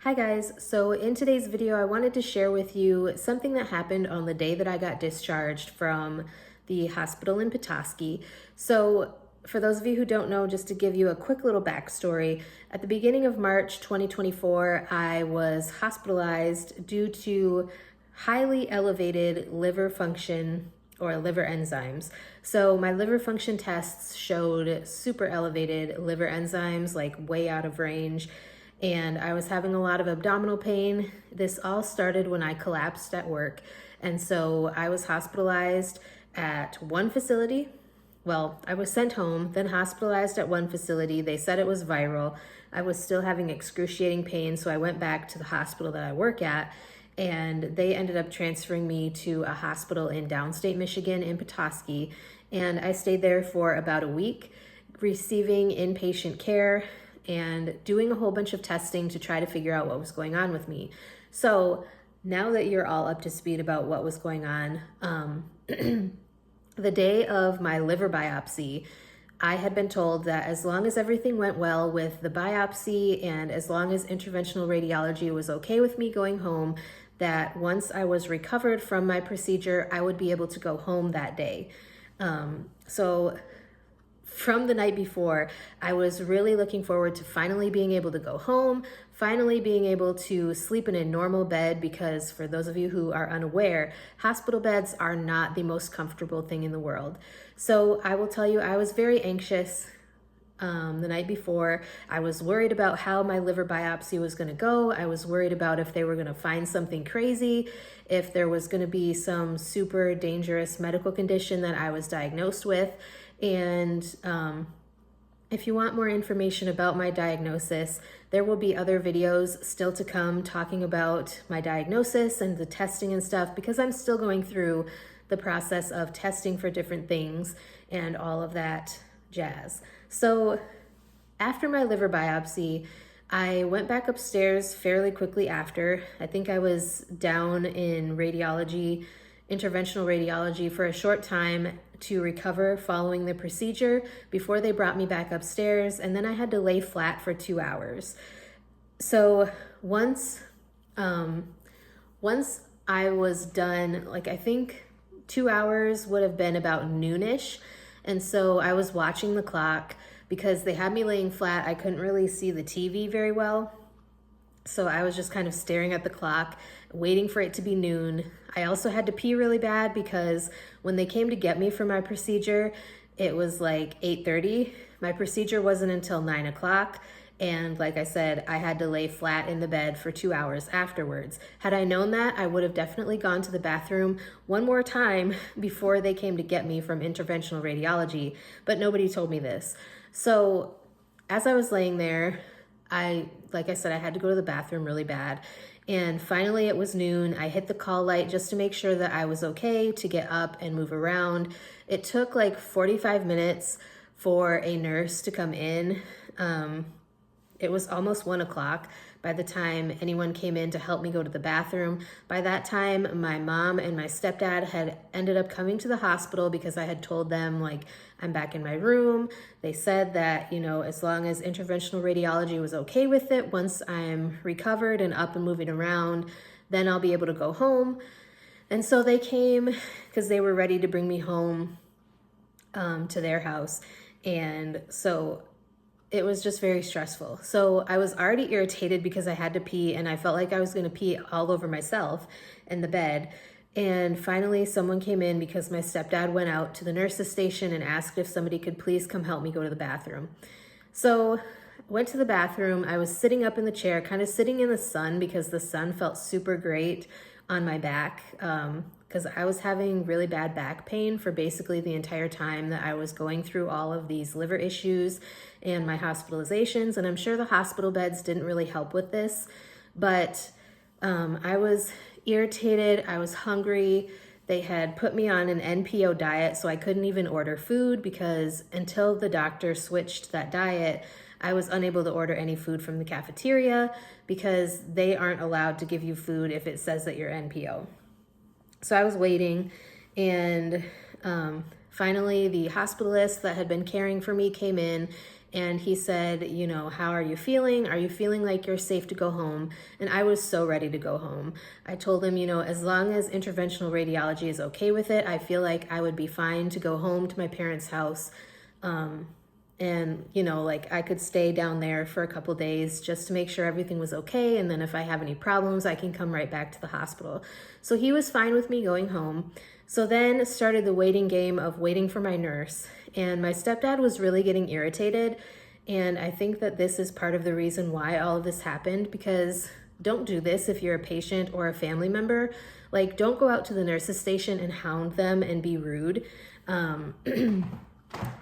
Hi guys, so in today's video I wanted to share with you something that happened on the day that I got discharged from the hospital in Petoskey. So for those of you who don't know, just to give you a quick little backstory, at the beginning of March 2024 I was hospitalized due to highly elevated liver function or liver enzymes. So my liver function tests showed super elevated liver enzymes, like way out of range, and I was having a lot of abdominal pain. This all started when I collapsed at work. And so I was hospitalized at one facility. Well, I was sent home, then hospitalized at one facility. They said it was viral. I was still having excruciating pain, so I went back to the hospital that I work at, and they ended up transferring me to a hospital in downstate Michigan in Petoskey. And I stayed there for about a week, receiving inpatient care and doing a whole bunch of testing to try to figure out what was going on with me. So now that you're all up to speed about what was going on, the day of my liver biopsy, I had been told that as long as everything went well with the biopsy and as long as interventional radiology was okay with me going home, that once I was recovered from my procedure, I would be able to go home that day. So from the night before, I was really looking forward to finally being able to go home, finally being able to sleep in a normal bed, because for those of you who are unaware, hospital beds are not the most comfortable thing in the world. So I will tell you, I was very anxious the night before. I was worried about how my liver biopsy was going to go. I was worried about if they were going to find something crazy, if there was going to be some super dangerous medical condition that I was diagnosed with. And if you want more information about my diagnosis, there will be other videos still to come talking about my diagnosis and the testing and stuff, because I'm still going through the process of testing for different things and all of that jazz. So after my liver biopsy, I went back upstairs fairly quickly after. I think I was down in radiology, interventional radiology, for a short time to recover following the procedure before they brought me back upstairs, and then I had to lay flat for 2 hours. So once I was done, like I think 2 hours would have been about noonish, and so I was watching the clock because they had me laying flat. I couldn't really see the TV very well. So I was just kind of staring at the clock, waiting for it to be noon. I also had to pee really bad because when they came to get me for my procedure, it was like 8:30. My procedure wasn't until 9 o'clock. And like I said, I had to lay flat in the bed for 2 hours afterwards. Had I known that, I would have definitely gone to the bathroom one more time before they came to get me from interventional radiology, but nobody told me this. So as I was laying there, like I said, I had to go to the bathroom really bad. And finally it was noon. I hit the call light just to make sure that I was okay to get up and move around. It took like 45 minutes for a nurse to come in. It was almost 1 o'clock by the time anyone came in to help me go to the bathroom. By that time, my mom and my stepdad had ended up coming to the hospital because I had told them, like, I'm back in my room. They said that, you know, as long as interventional radiology was okay with it, once I'm recovered and up and moving around, then I'll be able to go home. And so they came because they were ready to bring me home to their house. And so it was just very stressful. So I was already irritated because I had to pee, and I felt like I was going to pee all over myself in the bed. And finally someone came in because my stepdad went out to the nurse's station and asked if somebody could please come help me go to the bathroom. So I went to the bathroom. I was sitting up in the chair, kind of sitting in the sun because the sun felt super great on my back, because I was having really bad back pain for basically the entire time that I was going through all of these liver issues and my hospitalizations. And I'm sure the hospital beds didn't really help with this, but I was irritated. I was hungry. They had put me on an NPO diet, so I couldn't even order food because until the doctor switched that diet, I was unable to order any food from the cafeteria because they aren't allowed to give you food if it says that you're NPO. So I was waiting, and finally the hospitalist that had been caring for me came in and he said, how are you feeling? Are you feeling like you're safe to go home? And I was so ready to go home. I told him, as long as interventional radiology is okay with it, I feel like I would be fine to go home to my parents' house. And, I could stay down there for a couple days just to make sure everything was okay. And then if I have any problems, I can come right back to the hospital. So he was fine with me going home. So then started the waiting game of waiting for my nurse. And my stepdad was really getting irritated. And I think that this is part of the reason why all of this happened, because don't do this if you're a patient or a family member. Like, don't go out to the nurse's station and hound them and be rude.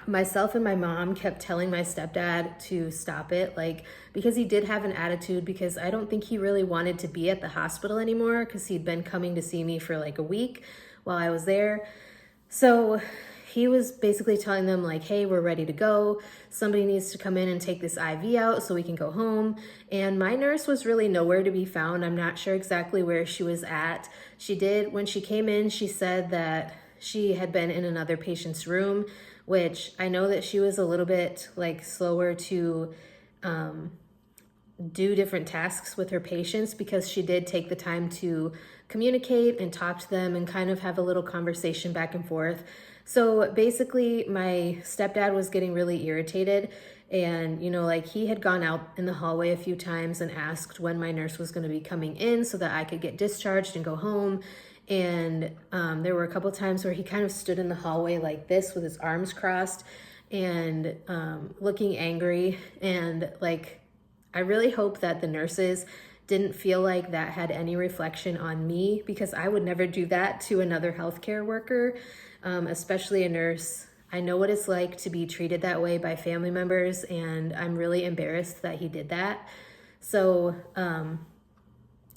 Myself and my mom kept telling my stepdad to stop it, because he did have an attitude, because I don't think he really wanted to be at the hospital anymore, because he'd been coming to see me for like a week while I was there. So he was basically telling them hey, we're ready to go. Somebody needs to come in and take this IV out so we can go home. And my nurse was really nowhere to be found. I'm not sure exactly where she was at. When she came in, she said that she had been in another patient's room, which I know that she was a little bit slower to do different tasks with her patients, because she did take the time to communicate and talk to them and kind of have a little conversation back and forth. So basically my stepdad was getting really irritated, and he had gone out in the hallway a few times and asked when my nurse was going to be coming in so that I could get discharged and go home. And there were a couple times where he kind of stood in the hallway like this with his arms crossed and looking angry. And I really hope that the nurses didn't feel like that had any reflection on me, because I would never do that to another healthcare worker, especially a nurse. I know what it's like to be treated that way by family members, and I'm really embarrassed that he did that. So,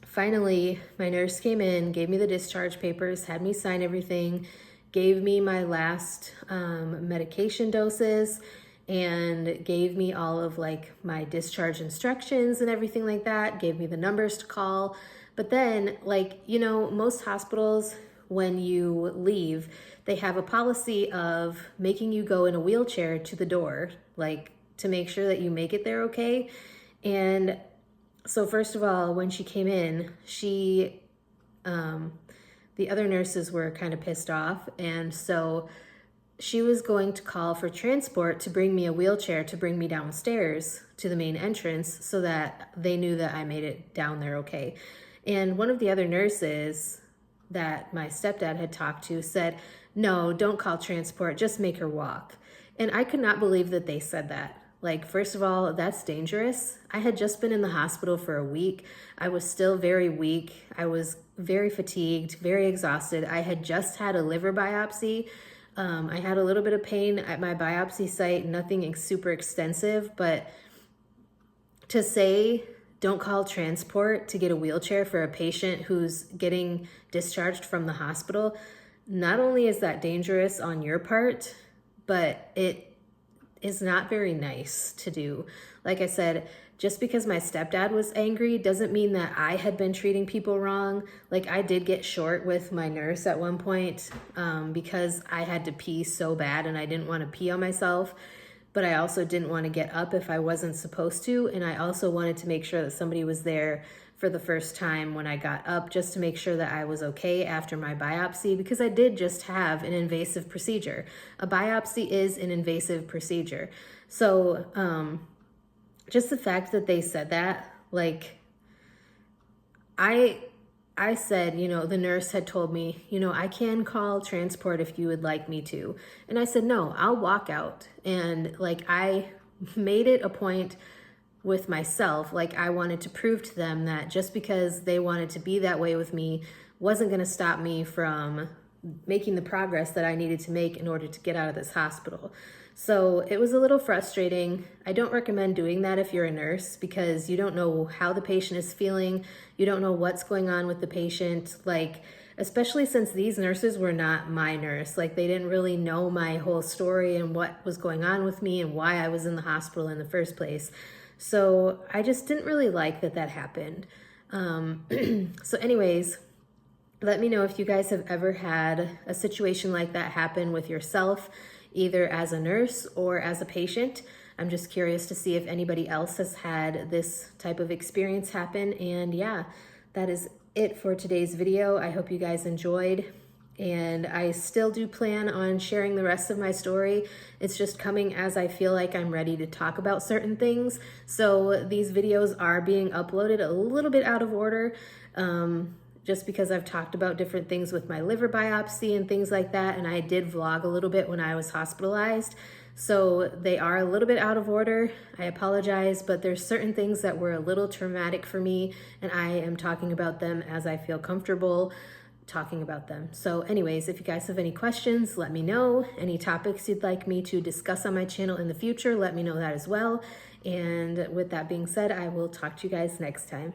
finally, my nurse came in, gave me the discharge papers, had me sign everything, gave me my last medication doses, and gave me all of my discharge instructions and everything like that, gave me the numbers to call. But then, most hospitals, when you leave, they have a policy of making you go in a wheelchair to the door, to make sure that you make it there okay. And so first of all, when she came in, the other nurses were kind of pissed off. And so she was going to call for transport to bring me a wheelchair to bring me downstairs to the main entrance so that they knew that I made it down there okay. And one of the other nurses that my stepdad had talked to said, no, don't call transport, just make her walk. And I could not believe that they said that. First of all, that's dangerous. I had just been in the hospital for a week. I was still very weak. I was very fatigued, very exhausted. I had just had a liver biopsy. I had a little bit of pain at my biopsy site, nothing super extensive, but to say don't call transport to get a wheelchair for a patient who's getting discharged from the hospital, not only is that dangerous on your part, but it is not very nice to do. Like I said, just because my stepdad was angry doesn't mean that I had been treating people wrong. I did get short with my nurse at one point because I had to pee so bad and I didn't want to pee on myself, but I also didn't want to get up if I wasn't supposed to. And I also wanted to make sure that somebody was there for the first time when I got up, just to make sure that I was okay after my biopsy, because I did just have an invasive procedure. A biopsy is an invasive procedure. So just the fact that they said that, I said, the nurse had told me, I can call transport if you would like me to. And I said, no, I'll walk out. And I made it a point with myself, I wanted to prove to them that just because they wanted to be that way with me wasn't going to stop me from making the progress that I needed to make in order to get out of this hospital. So it was a little frustrating. I don't recommend doing that if you're a nurse, because you don't know how the patient is feeling. You don't know what's going on with the patient, especially since these nurses were not my nurse. They didn't really know my whole story and what was going on with me and why I was in the hospital in the first place. So I just didn't really like that happened. So anyways, let me know if you guys have ever had a situation like that happen with yourself, either as a nurse or as a patient. I'm just curious to see if anybody else has had this type of experience happen. And yeah, that is it for today's video. I hope you guys enjoyed. And I still do plan on sharing the rest of my story. It's just coming as I feel like I'm ready to talk about certain things. So these videos are being uploaded a little bit out of order, just because I've talked about different things with my liver biopsy and things like that. And I did vlog a little bit when I was hospitalized. So they are a little bit out of order. I apologize, but there's certain things that were a little traumatic for me, and I am talking about them as I feel comfortable talking about them. So anyways, if you guys have any questions, let me know. Any topics you'd like me to discuss on my channel in the future, let me know that as well. And with that being said, I will talk to you guys next time.